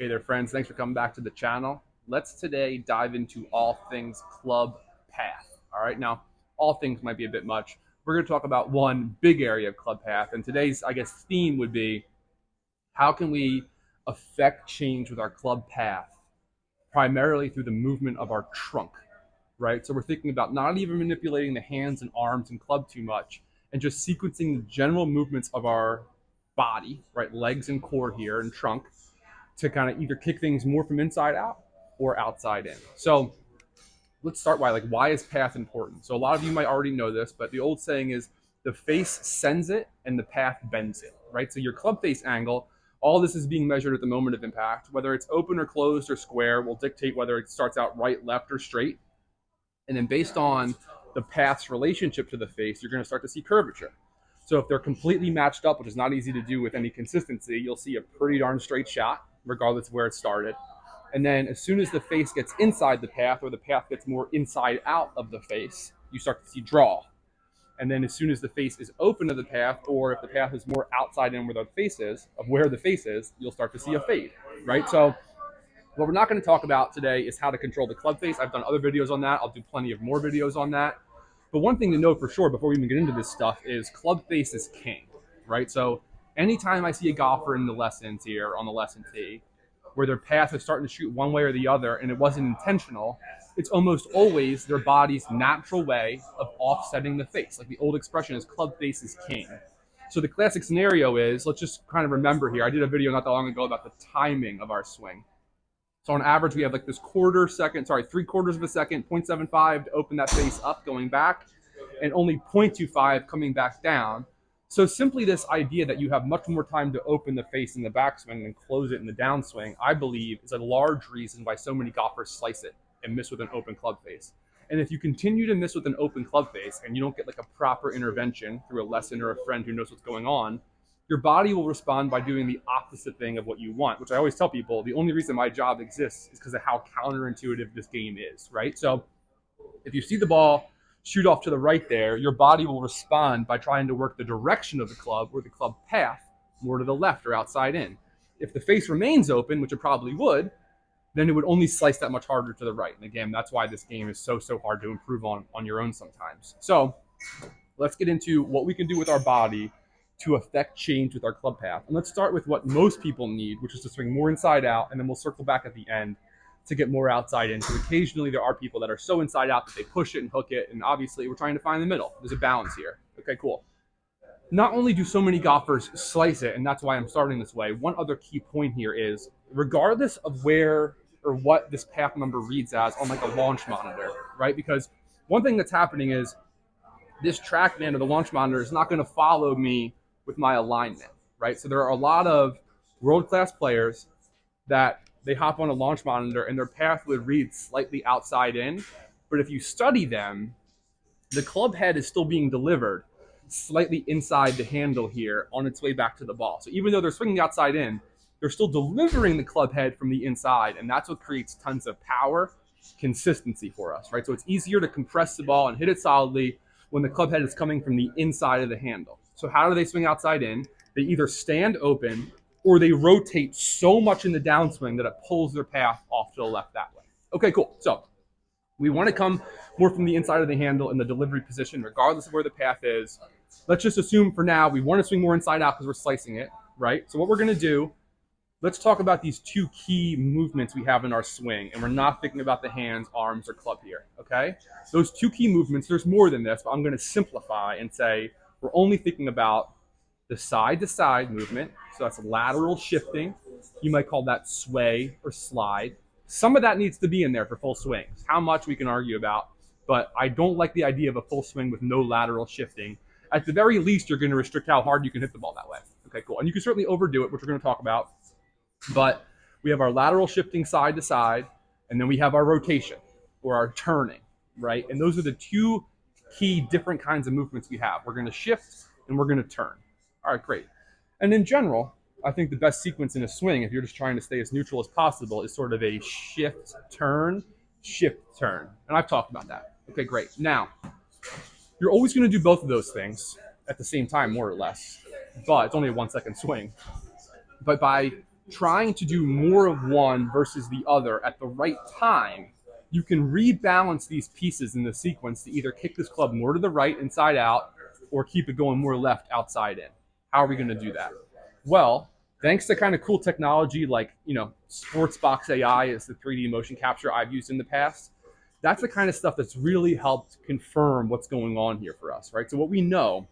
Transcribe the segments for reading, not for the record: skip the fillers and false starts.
Hey there, friends. Thanks for coming back to the channel. Let's today dive into all things club path. All right, now, all things might be a bit much. We're going to talk about one big area of club path, and today's, theme would be how can we affect change with our club path, primarily through the movement of our trunk, right? So we're thinking about not even manipulating the hands and arms and club too much, and just sequencing the general movements of our body, right? Legs and core here and trunk to kind of either kick things more from inside out or outside in. So let's start by why is path important? So a lot of you might already know this, but the old saying is the face sends it and the path bends it, right? So your club face angle, all this is being measured at the moment of impact. Whether it's open or closed or square will dictate whether it starts out right, left, or straight. And then based on the path's relationship to the face, you're going to start to see curvature. So if they're completely matched up, which is not easy to do with any consistency, you'll see a pretty darn straight shot, regardless of where it started. And then as soon as the face gets inside the path, or the path gets more inside out of the face, you start to see draw. And then as soon as the face is open to the path, or if the path is more outside in where the face is, you'll start to see a fade, right? So what we're not going to talk about today is how to control the club face. I've done other videos on that. I'll do plenty of more videos on that. But one thing to know for sure before we even get into this stuff is club face is king, right? So anytime I see a golfer in the lessons here on the lesson tee where their path is starting to shoot one way or the other and it wasn't intentional, it's almost always their body's natural way of offsetting the face. Like the old expression is club face is king. So the classic scenario is, let's just kind of remember here, I did a video not that long ago about the timing of our swing. So on average, we have like this 3/4 of a second, 0.75 to open that face up going back, and only 0.25 coming back down. So simply this idea that you have much more time to open the face in the backswing and close it in the downswing, I believe is a large reason why so many golfers slice it and miss with an open club face. And if you continue to miss with an open club face and you don't get like a proper intervention through a lesson or a friend who knows what's going on, your body will respond by doing the opposite thing of what you want, which I always tell people the only reason my job exists is because of how counterintuitive this game is, right? So if you see the ball shoot off to the right there, your body will respond by trying to work the direction of the club or the club path more to the left or outside in. If the face remains open, which it probably would, then it would only slice that much harder to the right. And again, that's why this game is so hard to improve on your own sometimes. So let's get into what we can do with our body to affect change with our club path. And let's start with what most people need, which is to swing more inside out, and then we'll circle back at the end to get more outside in. Because occasionally there are people that are so inside out that they push it and hook it, and obviously we're trying to find the middle. There's a balance here. Okay, cool. Not only do so many golfers slice it, and that's why I'm starting this way, one other key point here is regardless of where or what this path number reads as on like a launch monitor, right? Because one thing that's happening is this TrackMan or the launch monitor is not going to follow me with my alignment, right? So there are a lot of world-class players that they hop on a launch monitor and their path would read slightly outside in, but if you study them, the club head is still being delivered slightly inside the handle here on its way back to the ball. So even though they're swinging outside in, they're still delivering the club head from the inside, and that's what creates tons of power, consistency for us, right? So it's easier to compress the ball and hit it solidly when the club head is coming from the inside of the handle. So how do they swing outside in? They either stand open or they rotate so much in the downswing that it pulls their path off to the left that way. Okay, cool. So we want to come more from the inside of the handle in the delivery position, regardless of where the path is. Let's just assume for now we want to swing more inside out because we're slicing it, right? So what we're going to do, let's talk about these two key movements we have in our swing, and we're not thinking about the hands, arms, or club here, okay? Those two key movements, there's more than this, but I'm going to simplify and say we're only thinking about the side-to-side movement, so that's lateral shifting. You might call that sway or slide. Some of that needs to be in there for full swings. How much we can argue about, but I don't like the idea of a full swing with no lateral shifting. At the very least, you're going to restrict how hard you can hit the ball that way. Okay, cool. And you can certainly overdo it, which we're going to talk about. But we have our lateral shifting side to side, and then we have our rotation or our turning, right? And those are the two key different kinds of movements we have. We're going to shift and we're going to turn. All right, great. And in general, I think the best sequence in a swing, if you're just trying to stay as neutral as possible, is sort of a shift, turn, shift, turn. And I've talked about that. Okay, great. Now, you're always going to do both of those things at the same time, more or less. But it's only a 1 second swing. But by trying to do more of one versus the other at the right time, you can rebalance these pieces in the sequence to either kick this club more to the right, inside out, or keep it going more left, outside in. How are we going to do that? Well, thanks to kind of cool technology like, Sportsbox AI is the 3D motion capture I've used in the past. That's the kind of stuff that's really helped confirm what's going on here for us, right? So what we know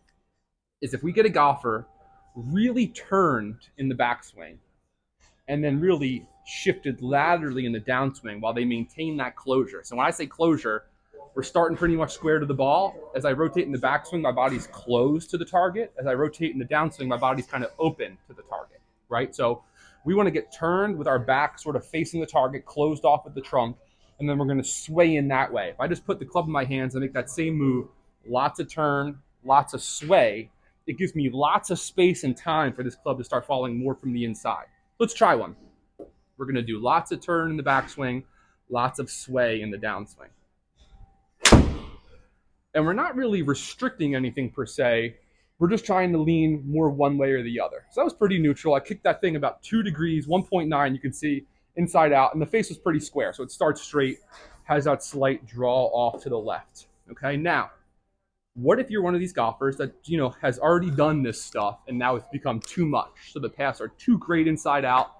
is if we get a golfer really turned in the backswing and then really shifted laterally in the downswing while they maintain that closure. So when I say closure, we're starting pretty much square to the ball. As I rotate in the backswing, my body's closed to the target. As I rotate in the downswing, my body's kind of open to the target, right? So we want to get turned with our back sort of facing the target, closed off at the trunk, and then we're going to sway in that way. If I just put the club in my hands and make that same move, lots of turn, lots of sway, it gives me lots of space and time for this club to start falling more from the inside. Let's try one. We're going to do lots of turn in the backswing, lots of sway in the downswing. And we're not really restricting anything per se. We're just trying to lean more one way or the other. So that was pretty neutral. I kicked that thing about 2 degrees, 1.9, you can see inside out, and the face was pretty square. So it starts straight, has that slight draw off to the left. Okay, now, what if you're one of these golfers that, has already done this stuff and now it's become too much? So the paths are too great inside out.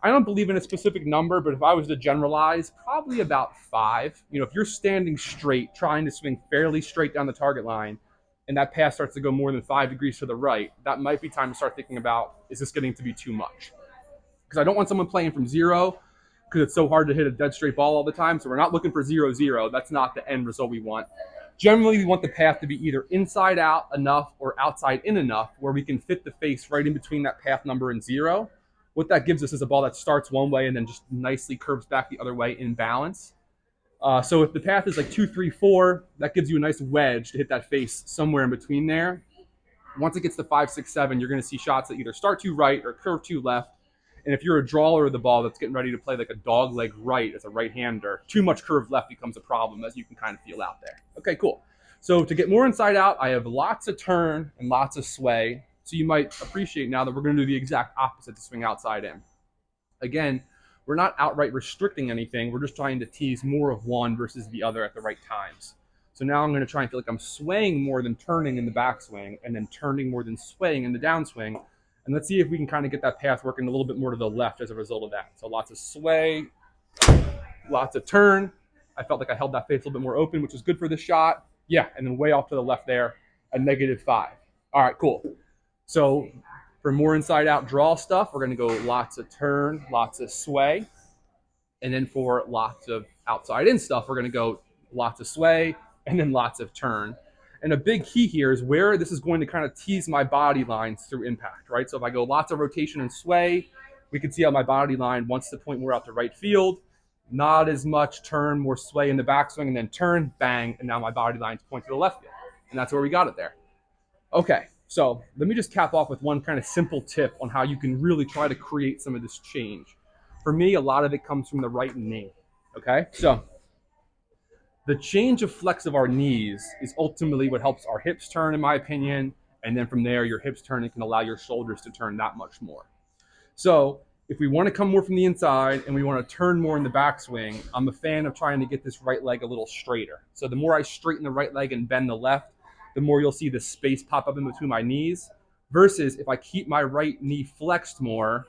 I don't believe in a specific number, but if I was to generalize, probably about 5. If you're standing straight, trying to swing fairly straight down the target line, and that pass starts to go more than 5 degrees to the right, that might be time to start thinking about, is this getting to be too much? Because I don't want someone playing from zero, because it's so hard to hit a dead straight ball all the time. So we're not looking for 0-0. That's not the end result we want. Generally, we want the path to be either inside out enough or outside in enough where we can fit the face right in between that path number and 0. What that gives us is a ball that starts one way and then just nicely curves back the other way in balance. So if the path is like 2, 3, 4, that gives you a nice wedge to hit that face somewhere in between there. Once it gets to 5, 6, 7, you're going to see shots that either start too right or curve too left. And if you're a drawer of the ball that's getting ready to play like a dog leg right as a right-hander, too much curved left becomes a problem, as you can kind of feel out there. Okay, cool. So to get more inside out, I have lots of turn and lots of sway. So you might appreciate now that we're going to do the exact opposite to swing outside in. Again, we're not outright restricting anything. We're just trying to tease more of one versus the other at the right times. So now I'm going to try and feel like I'm swaying more than turning in the backswing and then turning more than swaying in the downswing. And let's see if we can kind of get that path working a little bit more to the left as a result of that. So lots of sway, lots of turn. I felt like I held that face a little bit more open, which is good for the shot. Yeah, and then way off to the left there, a -5. All right, cool. So for more inside out draw stuff, we're going to go lots of turn, lots of sway. And then for lots of outside in stuff, we're going to go lots of sway and then lots of turn. And a big key here is where this is going to kind of tease my body lines through impact, right? So if I go lots of rotation and sway, we can see how my body line wants to point more out to right field. Not as much turn, more sway in the backswing, and then turn, bang, and now my body lines point to the left field. And that's where we got it there. Okay. So let me just cap off with one kind of simple tip on how you can really try to create some of this change. For me, a lot of it comes from the right knee, okay? So the change of flex of our knees is ultimately what helps our hips turn, in my opinion, and then from there, your hips turn and can allow your shoulders to turn that much more. So if we want to come more from the inside and we want to turn more in the backswing, I'm a fan of trying to get this right leg a little straighter. So the more I straighten the right leg and bend the left, the more you'll see the space pop up in between my knees, versus if I keep my right knee flexed more,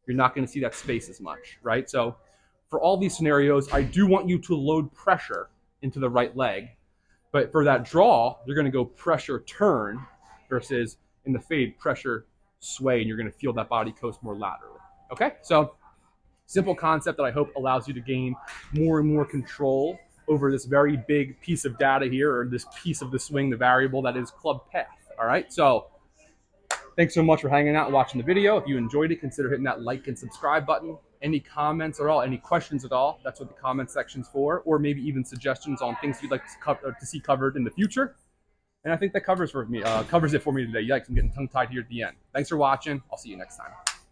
you're not going to see that space as much, right? So for all these scenarios, I do want you to load pressure into the right leg, but for that draw, you're going to go pressure turn versus in the fade pressure sway, and you're going to feel that body coast more laterally, okay? So simple concept that I hope allows you to gain more and more control over this very big piece of data here, or this piece of the swing, the variable that is club path. All right, so thanks so much for hanging out and watching the video. If you enjoyed it, consider hitting that like and subscribe button. Any comments at all, any questions at all, that's what the comment section's for, or maybe even suggestions on things you'd like to see covered in the future. And I think that covers it for me today. Yikes, I'm getting tongue-tied here at the end. Thanks for watching. I'll see you next time.